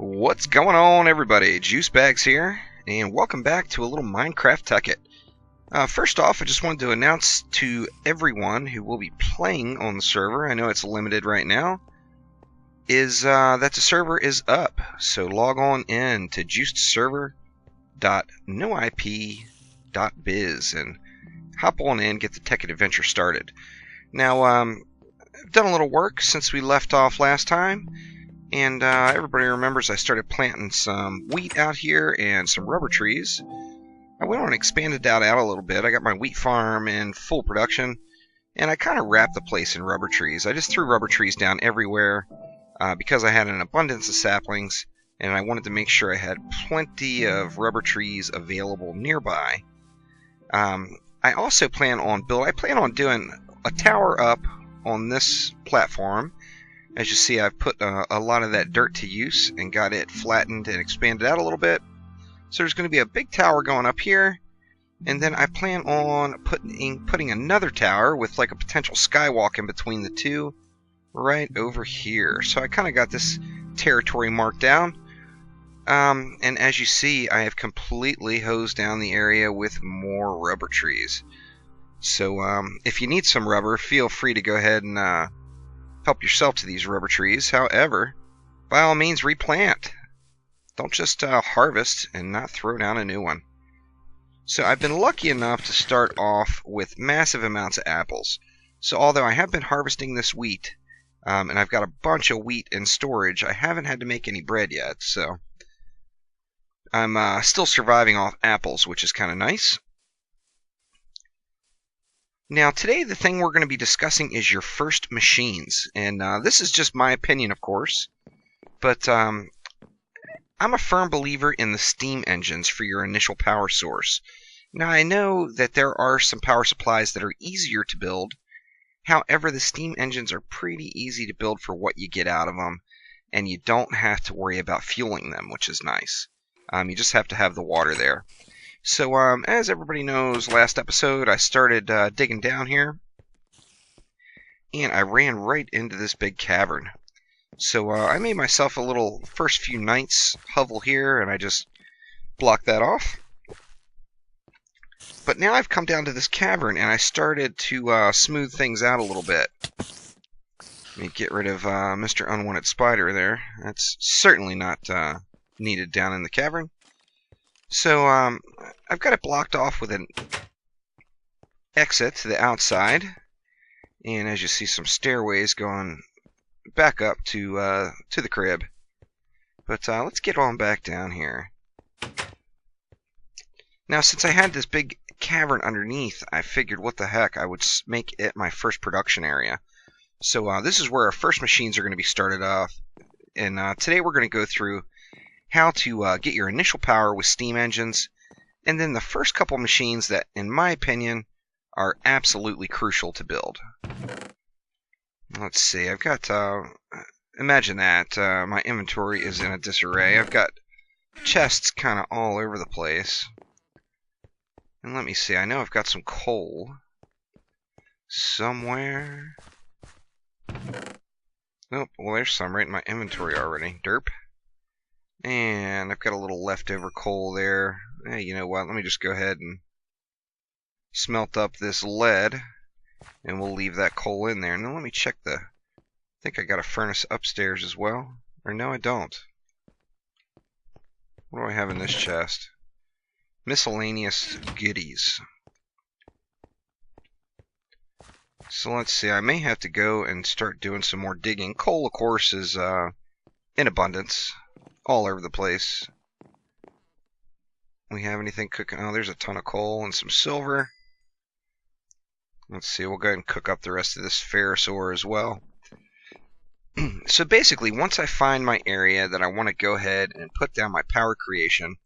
What's going on, everybody? Juicebags here, and welcome back to a little Minecraft Tekkit. First off, I just wanted to announce to everyone who will be playing on the server, I know it's limited right now, is that the server is up. So log on in to juicedserver.noip.biz and hop on in, get the Tekkit adventure started. Now, I've done a little work since we left off last time. And everybody remembers I started planting some wheat out here and some rubber trees. I went on and expanded that out a little bit. I got my wheat farm in full production, and I kind of wrapped the place in rubber trees. I just threw rubber trees down everywhere because I had an abundance of saplings, and I wanted to make sure I had plenty of rubber trees available nearby. I also plan on doing a tower up on this platform. As you see, I've put a lot of that dirt to use and got it flattened and expanded out a little bit. So there's going to be a big tower going up here, and then I plan on putting another tower with like a potential skywalk in between the two right over here. So I kind of got this territory marked down. And as you see, I have completely hosed down the area with more rubber trees. So if you need some rubber, feel free to go ahead and help yourself to these rubber trees. However, by all means, replant. Don't just harvest and not throw down a new one. So I've been lucky enough to start off with massive amounts of apples. So although I have been harvesting this wheat, and I've got a bunch of wheat in storage, I haven't had to make any bread yet. So I'm still surviving off apples, which is kind of nice. Now, today the thing we're going to be discussing is your first machines, and this is just my opinion, of course, but I'm a firm believer in the steam engines for your initial power source. Now, I know that there are some power supplies that are easier to build. However, the steam engines are pretty easy to build for what you get out of them, and you don't have to worry about fueling them, which is nice. You just have to have the water there. So, as everybody knows, last episode I started digging down here, and I ran right into this big cavern. So, I made myself a little first few nights hovel here, and I just blocked that off. But now I've come down to this cavern, and I started to smooth things out a little bit. Let me get rid of Mr. Unwanted Spider there. That's certainly not needed down in the cavern. So, I've got it blocked off with an exit to the outside, and as you see, some stairways going back up to the crib. But let's get on back down here. Now, since I had this big cavern underneath, I figured what the heck, I would make it my first production area. So this is where our first machines are going to be started off, and today we're going to go through how to get your initial power with steam engines, and then the first couple machines that, in my opinion, are absolutely crucial to build. Let's see, I've got, imagine that, my inventory is in a disarray. I've got chests kind of all over the place. And let me see, I know I've got some coal somewhere. Oh, well, there's some right in my inventory already. Derp. And I've got a little leftover coal there. Hey, you know what? Let me just go ahead and smelt up this lead, and we'll leave that coal in there. Now let me check I think I got a furnace upstairs as well. Or no, I don't. What do I have in this chest? Miscellaneous goodies. So let's see. I may have to go and start doing some more digging. Coal, of course, is in abundance. All over the place. We have anything cooking? Oh, there's a ton of coal and some silver. Let's see, we'll go ahead and cook up the rest of this ferrous ore as well. So basically, once I find my area that I want to go ahead and put down my power creation,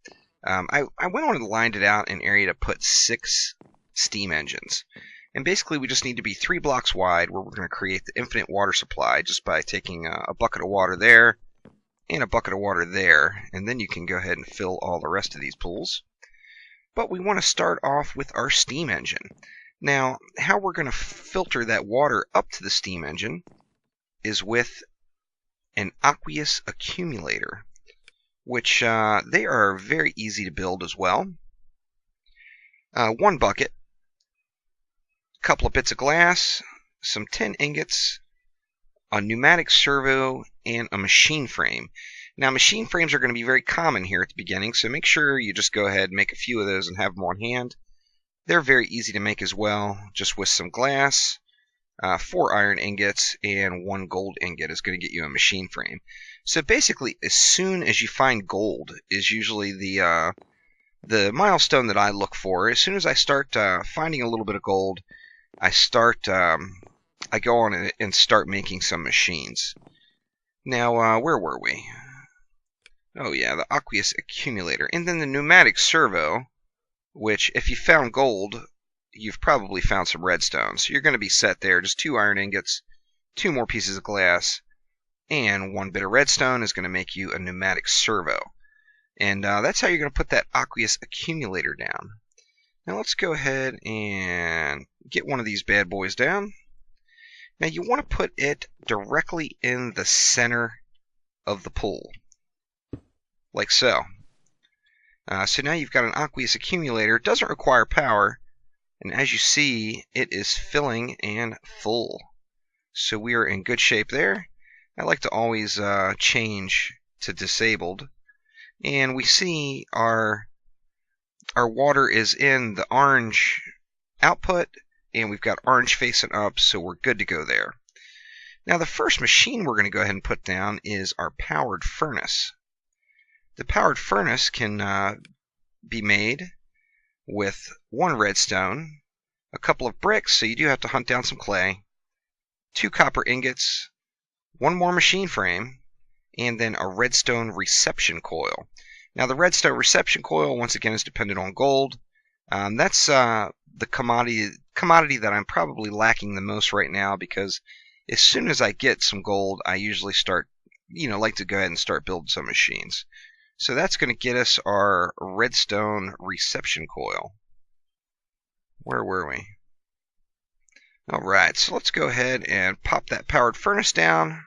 I went on and lined it out an area to put 6 steam engines. And basically, we just need to be 3 blocks wide, where we're going to create the infinite water supply just by taking a bucket of water there, and a bucket of water there, and then you can go ahead and fill all the rest of these pools. But we want to start off with our steam engine. Now, how we're going to filter that water up to the steam engine is with an aqueous accumulator. which they are very easy to build as well. One bucket, a couple of bits of glass, some tin ingots, a pneumatic servo, and a machine frame. Now, machine frames are going to be very common here at the beginning, so make sure you just go ahead and make a few of those and have them on hand. They're very easy to make as well, just with some glass, 4 iron ingots, and 1 gold ingot is going to get you a machine frame. So basically, as soon as you find gold is usually the milestone that I look for. As soon as I start finding a little bit of gold, I go on and start making some machines. Now, where were we? Oh yeah, the aqueous accumulator. And then the pneumatic servo, which if you found gold, you've probably found some redstone. So you're going to be set there. Just 2 iron ingots, 2 more pieces of glass, and 1 bit of redstone is going to make you a pneumatic servo. And that's how you're going to put that aqueous accumulator down. Now let's go ahead and get one of these bad boys down. Now you want to put it directly in the center of the pool, like so. So now you've got an aqueous accumulator. It doesn't require power, and as you see, it is filling and full. So we are in good shape there. I like to always change to disabled, and we see our water is in the orange output, and we've got orange facing up, so we're good to go there. Now the first machine we're going to go ahead and put down is our powered furnace. The powered furnace can be made with 1 redstone, a couple of bricks, so you do have to hunt down some clay, 2 copper ingots, 1 more machine frame, and then a redstone reception coil. Now the redstone reception coil, once again, is dependent on gold. That's the commodity that I'm probably lacking the most right now, because as soon as I get some gold, I usually start, like to go ahead and start building some machines. So that's going to get us our redstone reception coil. Where were we? Alright, so let's go ahead and pop that powered furnace down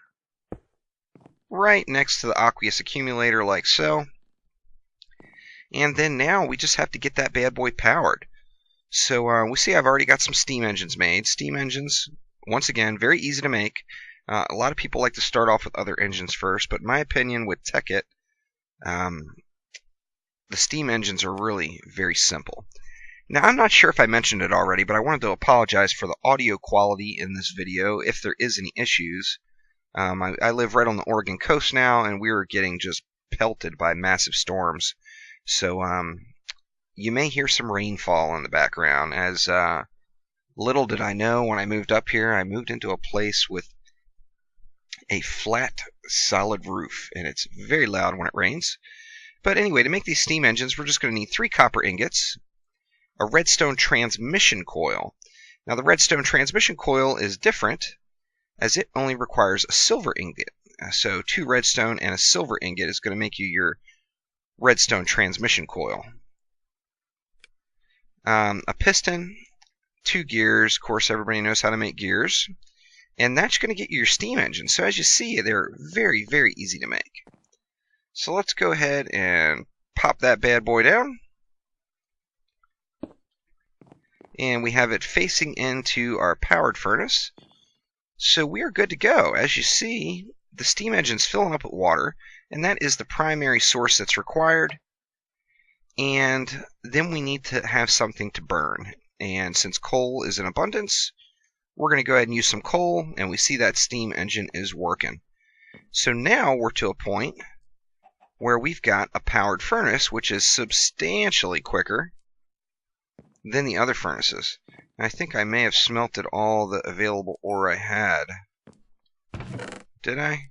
right next to the aqueous accumulator, like so. And then now we just have to get that bad boy powered. So we see I've already got some steam engines made. Steam engines, once again, very easy to make. A lot of people like to start off with other engines first, but in my opinion, with Tekkit, the steam engines are really very simple. Now, I'm not sure if I mentioned it already, but I wanted to apologize for the audio quality in this video if there is any issues. I live right on the Oregon coast now, and we were getting just pelted by massive storms. So you may hear some rainfall in the background, as little did I know when I moved up here, I moved into a place with a flat, solid roof, and it's very loud when it rains. But anyway, to make these steam engines, we're just going to need 3 copper ingots, a redstone transmission coil. Now the redstone transmission coil is different, as it only requires a silver ingot. So 2 redstone and a silver ingot is going to make you your redstone transmission coil. A piston, 2 gears. Of course, everybody knows how to make gears. And that's going to get you your steam engine. So as you see, they're very, very easy to make. So let's go ahead and pop that bad boy down. And we have it facing into our powered furnace. So we are good to go. As you see, the steam engine's filling up with water, and that is the primary source that's required. And then we need to have something to burn. And since coal is in abundance, we're going to go ahead and use some coal, and we see that steam engine is working. So now we're to a point where we've got a powered furnace, which is substantially quicker than the other furnaces. I think I may have smelted all the available ore I had. Did I?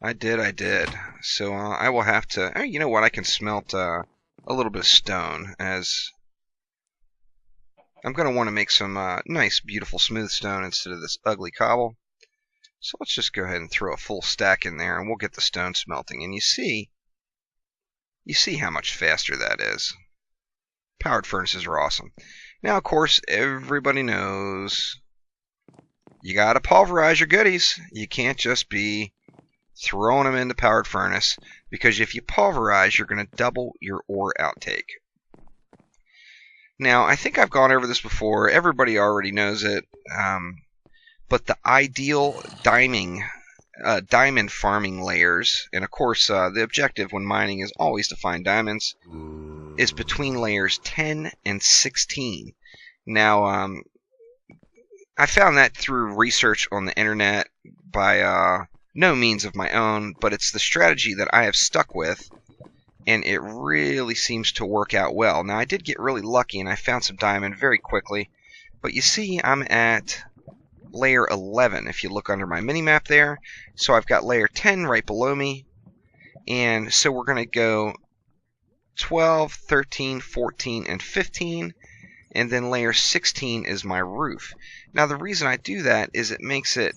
I did. So I will have to... you know what? I can smelt a little bit of stone, as I'm going to want to make some nice, beautiful, smooth stone instead of this ugly cobble. So let's just go ahead and throw a full stack in there, and we'll get the stone smelting. And you see how much faster that is. Powered furnaces are awesome. Now, of course, everybody knows you got to pulverize your goodies. You can't just be throwing them in the powered furnace, because if you pulverize, you're going to double your ore outtake. Now, I think I've gone over this before. Everybody already knows it. But the ideal diamond farming layers, and of course the objective when mining is always to find diamonds, is between layers 10 and 16. Now, I found that through research on the internet by no means of my own, but it's the strategy that I have stuck with, and it really seems to work out well. Now, I did get really lucky, and I found some diamond very quickly, but you see I'm at layer 11 if you look under my mini-map there. So I've got layer 10 right below me, and so we're going to go 12, 13, 14, and 15, and then layer 16 is my roof. Now, the reason I do that is it makes it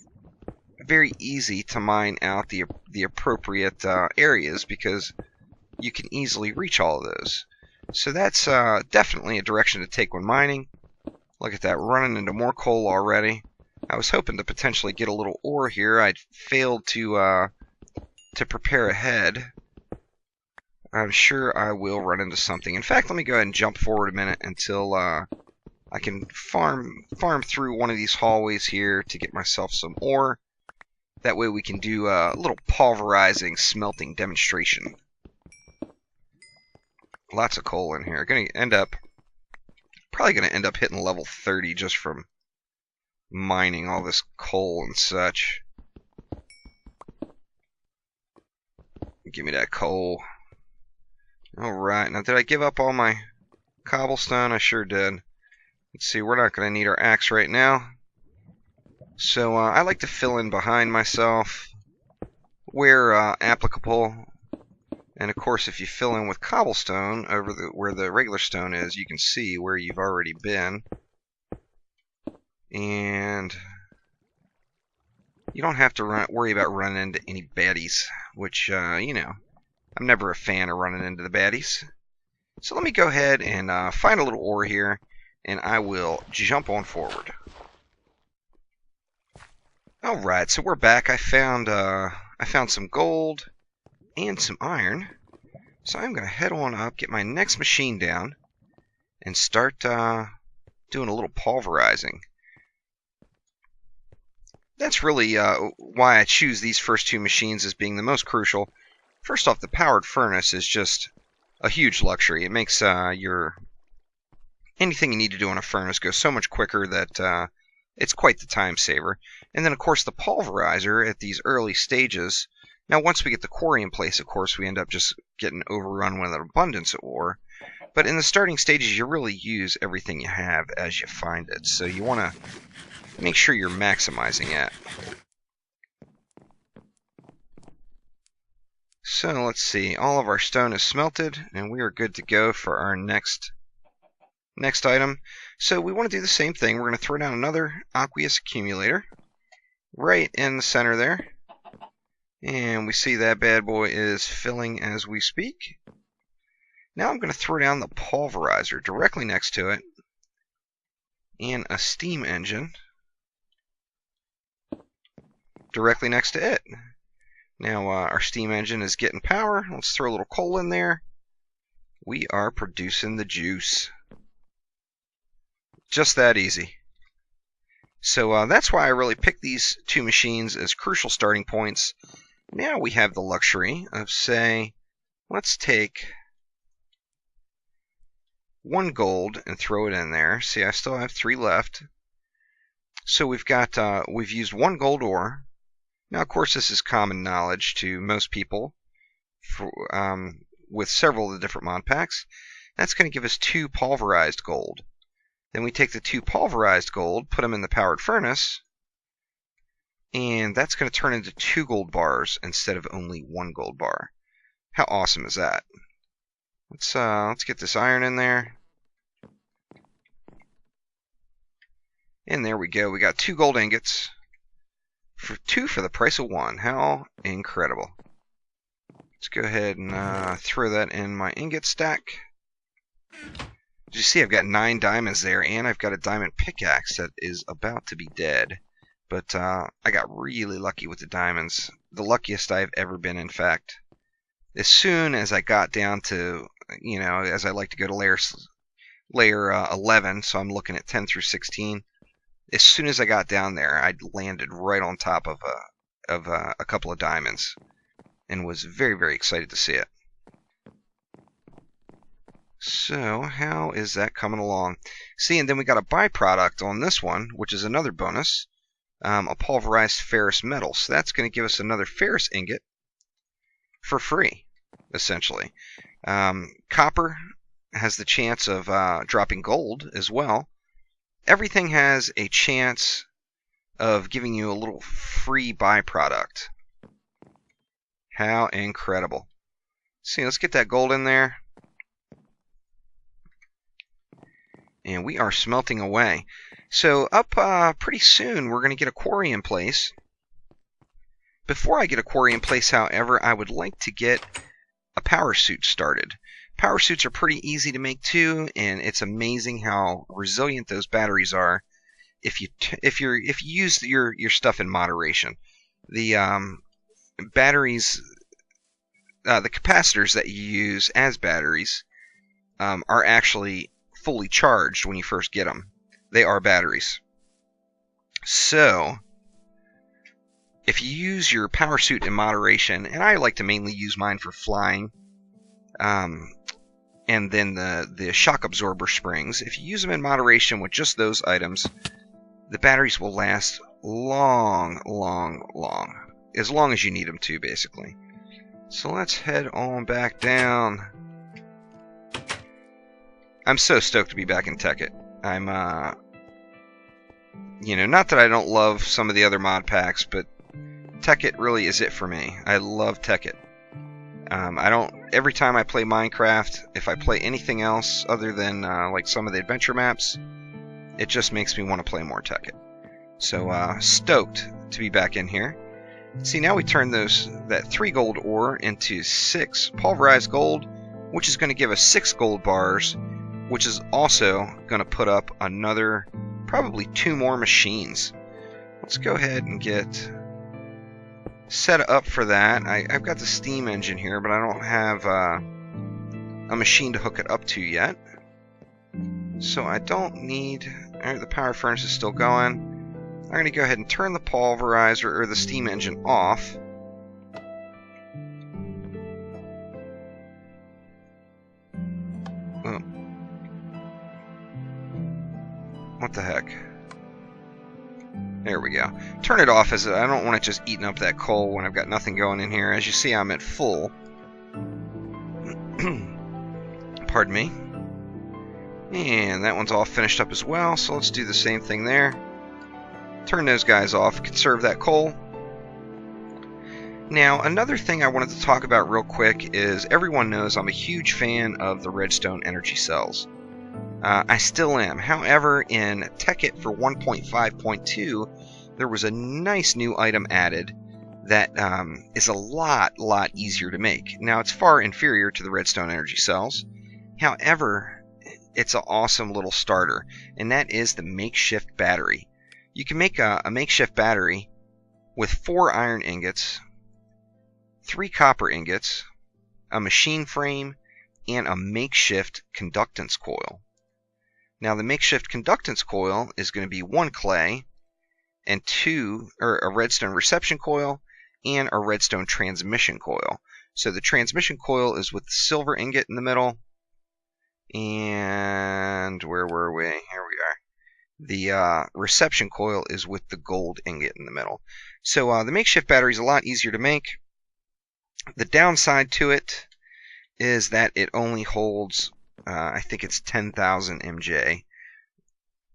very easy to mine out the appropriate areas, because you can easily reach all of those. So that's definitely a direction to take when mining. Look at that, running into more coal already. I was hoping to potentially get a little ore here. I'd failed to prepare ahead. I'm sure I will run into something. In fact, let me go ahead and jump forward a minute until I can farm through one of these hallways here to get myself some ore. That way we can do a little pulverizing smelting demonstration. Lots of coal in here. Probably gonna end up hitting level 30 just from mining all this coal and such. Give me that coal. Alright, now did I give up all my cobblestone? I sure did. Let's see, we're not going to need our axe right now. So I like to fill in behind myself where applicable. And of course, if you fill in with cobblestone over where the regular stone is, you can see where you've already been. And you don't have to worry about running into any baddies, which, you know, I'm never a fan of running into the baddies. So let me go ahead and find a little ore here, and I will jump on forward. Alright, so we're back. I found some gold and some iron. So I'm going to head on up, get my next machine down, and start doing a little pulverizing. That's really why I choose these first two machines as being the most crucial. First off, the powered furnace is just a huge luxury. It makes anything you need to do on a furnace go so much quicker that it's quite the time saver. And then, of course, the pulverizer at these early stages. Now, once we get the quarry in place, of course, we end up just getting overrun with an abundance of ore. But in the starting stages, you really use everything you have as you find it. So you want to make sure you're maximizing it. So let's see, all of our stone is smelted, and we are good to go for our next item. So we want to do the same thing. We're going to throw down another aqueous accumulator right in the center there. And we see that bad boy is filling as we speak. Now I'm going to throw down the pulverizer directly next to it, and a steam engine directly next to it. Now our steam engine is getting power. Let's throw a little coal in there. We are producing the juice. Just that easy. So that's why I really picked these two machines as crucial starting points. Now we have the luxury of, say, let's take 1 gold and throw it in there. See, I still have 3 left. So we've used 1 gold ore. Now, of course, this is common knowledge to most people with several of the different mod packs. That's going to give us 2 pulverized gold. Then we take the 2 pulverized gold, put them in the powered furnace, and that's going to turn into 2 gold bars instead of only 1 gold bar. How awesome is that? Let's get this iron in there. And there we go. We got 2 gold ingots. For 2 for the price of 1. How incredible. Let's go ahead and throw that in my ingot stack. Did you see I've got 9 diamonds there, and I've got a diamond pickaxe that is about to be dead. But I got really lucky with the diamonds. The luckiest I've ever been, in fact. As soon as I got down to, as I like to go to layer 11, so I'm looking at 10 through 16. As soon as I got down there, I landed right on top of a couple of diamonds, and was very, very excited to see it. So how is that coming along? See, and then we got a byproduct on this one, which is another bonus, a pulverized ferrous metal. So that's going to give us another ferrous ingot for free, essentially. Copper has the chance of dropping gold as well. Everything has a chance of giving you a little free byproduct. How incredible. See, let's get that gold in there. And we are smelting away. So up pretty soon, we're going to get a quarry in place. Before I get a quarry in place, however, I would like to get a power suit started. Power suits are pretty easy to make too, and it's amazing how resilient those batteries are if you use your stuff in moderation. The batteries, the capacitors that you use as batteries are actually fully charged when you first get them. They are batteries. So if you use your power suit in moderation, and I like to mainly use mine for flying, and then the shock absorber springs, if you use them in moderation with just those items, the batteries will last long, as long as you need them to, basically. So let's head on back down. I'm so stoked to be back in Tekkit. I'm, not that I don't love some of the other mod packs, but Tekkit really is it for me. I love Tekkit. Every time I play Minecraft, if I play anything else other than, like some of the adventure maps, it just makes me want to play more Tekkit. So, stoked to be back in here. See, now we turn that 3 gold ore into 6 pulverized gold, which is going to give us 6 gold bars, which is also going to put up another, probably 2 more machines. Let's go ahead and get set up for that. I've got the steam engine here, but I don't have a machine to hook it up to yet. So I don't need... Alright, the power furnace is still going. I'm going to go ahead and turn the pulverizer, or the steam engine, off. Oh. What the heck? There we go. Turn it off, as I don't want it just eating up that coal when I've got nothing going in here. As you see, I'm at full. Pardon me. And that one's all finished up as well, so let's do the same thing there. Turn those guys off, conserve that coal. Now, another thing I wanted to talk about real quick is everyone knows I'm a huge fan of the redstone energy cells. I still am. However, in Tekkit for 1.5.2, there was a nice new item added that is a lot easier to make. Now, it's far inferior to the redstone energy cells. However, it's an awesome little starter, and that is the makeshift battery. You can make a makeshift battery with 4 iron ingots, 3 copper ingots, a machine frame, and a makeshift conductance coil. Now, the makeshift conductance coil is going to be 1 clay and a redstone reception coil and a redstone transmission coil. So the transmission coil is with the silver ingot in the middle. And where were we? Here we are. The reception coil is with the gold ingot in the middle. So the makeshift battery is a lot easier to make. The downside to it is that it only holds, I think it's 10,000 MJ.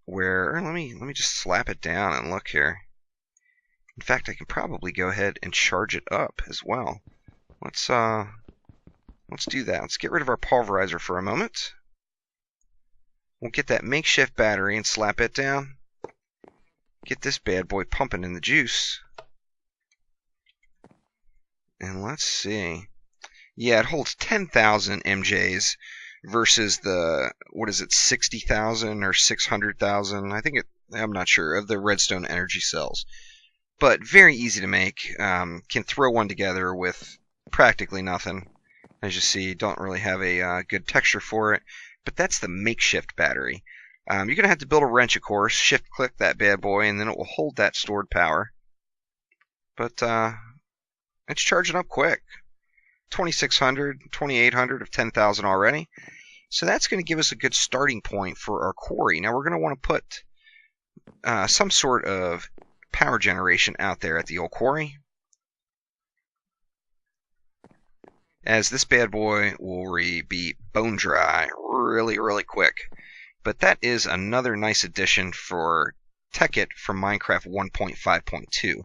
Let me just slap it down and look here. In fact, I can probably go ahead and charge it up as well. Let's do that. Let's get rid of our pulverizer for a moment. We'll get that makeshift battery and slap it down. Get this bad boy pumping in the juice. And let's see. Yeah, it holds 10,000 MJs versus the, 60,000 or 600,000. I think I'm not sure, of the redstone energy cells. But very easy to make. Can throw one together with practically nothing. As you see, don't really have a good texture for it. But that's the makeshift battery. You're going to have to build a wrench, of course. Shift-click that bad boy, and then it will hold that stored power. But it's charging up quick. 2,600, 2,800 of 10,000 already. So that's going to give us a good starting point for our quarry. Now we're going to want to put some sort of power generation out there at the old quarry, as this bad boy will be bone dry really quick. But that is another nice addition for Tekkit from Minecraft 1.5.2.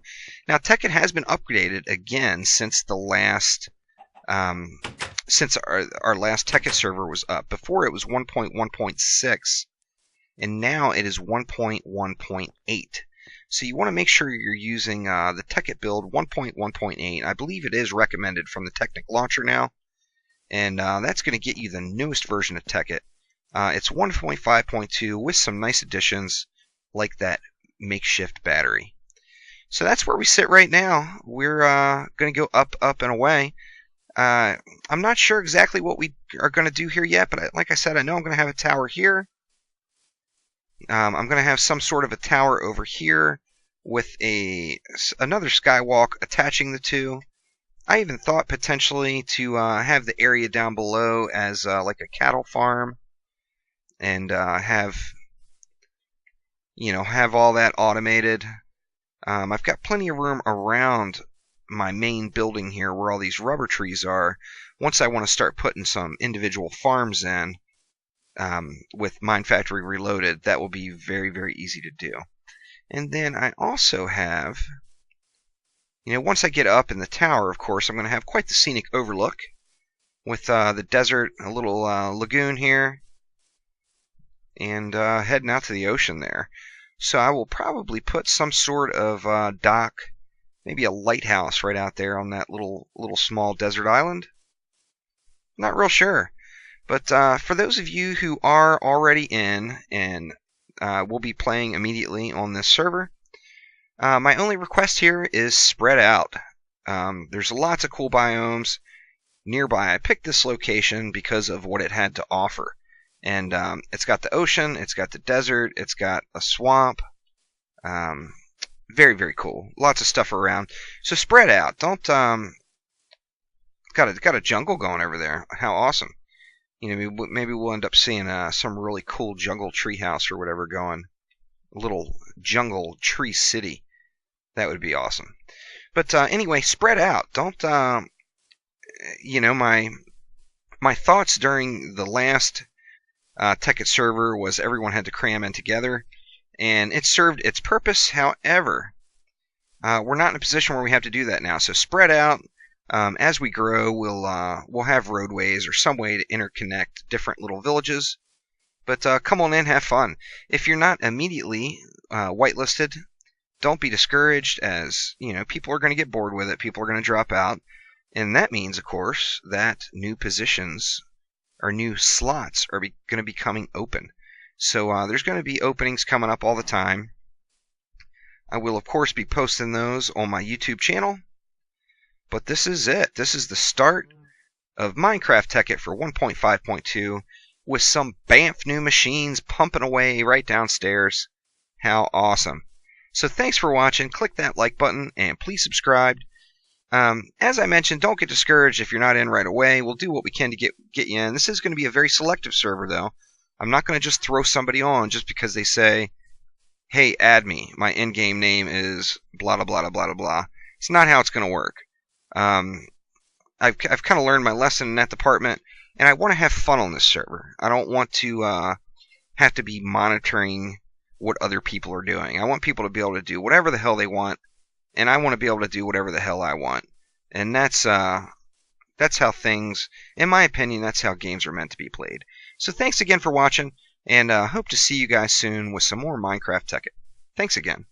Now Tekkit has been upgraded again since the last since our last Tekkit server was up. Before it was 1.1.6, and now it is 1.1.8. So you want to make sure you're using the Tekkit build 1.1.8. I believe it is recommended from the Technic Launcher now, and that's going to get you the newest version of Tekkit. It's 1.5.2 with some nice additions like that makeshift battery. So that's where we sit right now. We're going to go up, and away. I'm not sure exactly what we are going to do here yet, but like I said, I know I'm going to have a tower here. I'm going to have some sort of a tower over here with another skywalk attaching the two. I even thought potentially to have the area down below as like a cattle farm, and have all that automated. I've got plenty of room around my main building here where all these rubber trees are. Once I want to start putting some individual farms in with Mine Factory Reloaded, that will be very easy to do. And then I also have, once I get up in the tower, of course, I'm going to have quite the scenic overlook with the desert, a little lagoon here, and heading out to the ocean there. So I will probably put some sort of dock, maybe a lighthouse right out there on that little small desert island. Not real sure. But for those of you who are already in and will be playing immediately on this server, my only request here is spread out. There's lots of cool biomes nearby. I picked this location because of what it had to offer. And it's got the ocean, it's got the desert, it's got a swamp. Very cool. Lots of stuff around. So spread out. Don't got a jungle going over there. How awesome. Maybe we'll end up seeing some really cool jungle treehouse or whatever going. A little jungle tree city. That would be awesome. But anyway, spread out. Don't my thoughts during the last Tekkit server was everyone had to cram in together, and it served its purpose. However, we're not in a position where we have to do that now. So spread out. As we grow, we'll have roadways or some way to interconnect different little villages. But come on in, have fun. If you're not immediately whitelisted, don't be discouraged, as people are going to get bored with it. People are going to drop out, and that means, of course, that new positions or new slots are going to be coming open. So there's going to be openings coming up all the time. I will, of course, be posting those on my YouTube channel. But this is it. This is the start of Minecraft Tekkit for 1.5.2 with some BAMF new machines pumping away right downstairs. How awesome. So thanks for watching. Click that like button and please subscribe. As I mentioned, don't get discouraged if you're not in right away. We'll do what we can to get you in. This is going to be a very selective server, though. I'm not going to just throw somebody on just because they say, hey, add me. My in-game name is blah, blah, blah, blah, blah. It's not how it's going to work. I've kind of learned my lesson in that department, and I want to have fun on this server. I don't want to have to be monitoring what other people are doing. I want people to be able to do whatever the hell they want, and I want to be able to do whatever the hell I want. And that's how things, in my opinion, that's how games are meant to be played. So thanks again for watching, and hope to see you guys soon with some more Minecraft Tekkit. Thanks again.